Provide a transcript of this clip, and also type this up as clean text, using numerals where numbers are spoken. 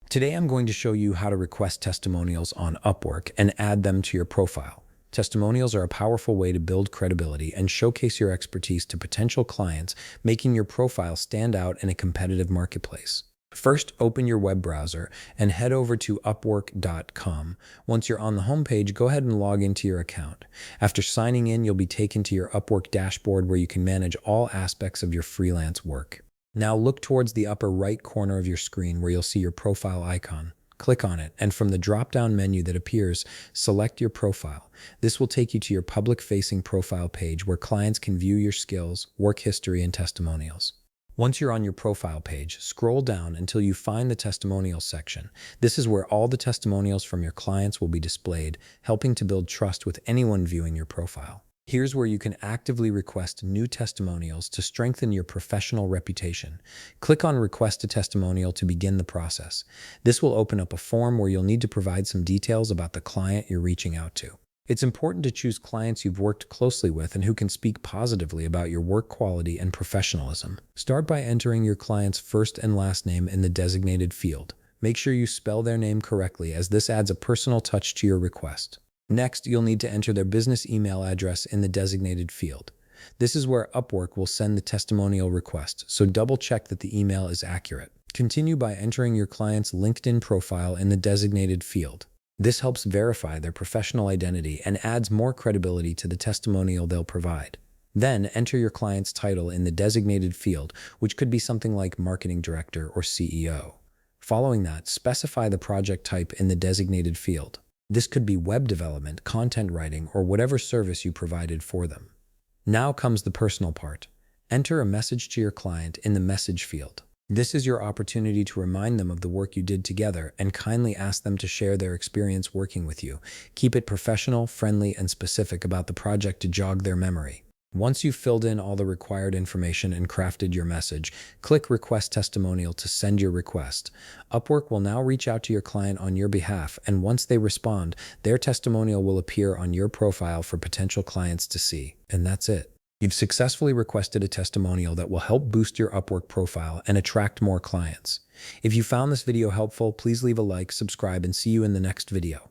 Today I'm going to show you how to request testimonials on Upwork and add them to your profile. Testimonials are a powerful way to build credibility and showcase your expertise to potential clients, making your profile stand out in a competitive marketplace. First, open your web browser and head over to upwork.com. Once you're on the homepage, go ahead and log into your account. After signing in, you'll be taken to your Upwork dashboard where you can manage all aspects of your freelance work. Now look towards the upper right corner of your screen where you'll see your profile icon. Click on it, and from the drop-down menu that appears, select your profile. This will take you to your public-facing profile page where clients can view your skills, work history, and testimonials. Once you're on your profile page, scroll down until you find the testimonials section. This is where all the testimonials from your clients will be displayed, helping to build trust with anyone viewing your profile. Here's where you can actively request new testimonials to strengthen your professional reputation. Click on Request a Testimonial to begin the process. This will open up a form where you'll need to provide some details about the client you're reaching out to. It's important to choose clients you've worked closely with and who can speak positively about your work quality and professionalism. Start by entering your client's first and last name in the designated field. Make sure you spell their name correctly, as this adds a personal touch to your request. Next, you'll need to enter their business email address in the designated field. This is where Upwork will send the testimonial request, so double-check that the email is accurate. Continue by entering your client's LinkedIn profile in the designated field. This helps verify their professional identity and adds more credibility to the testimonial they'll provide. Then enter your client's title in the designated field, which could be something like Marketing Director or CEO. Following that, specify the project type in the designated field. This could be web development, content writing, or whatever service you provided for them. Now comes the personal part. Enter a message to your client in the message field. This is your opportunity to remind them of the work you did together and kindly ask them to share their experience working with you. Keep it professional, friendly, and specific about the project to jog their memory. Once you've filled in all the required information and crafted your message, click Request Testimonial to send your request. Upwork will now reach out to your client on your behalf, and once they respond, their testimonial will appear on your profile for potential clients to see. And that's it. You've successfully requested a testimonial that will help boost your Upwork profile and attract more clients. If you found this video helpful, please leave a like, subscribe, and see you in the next video.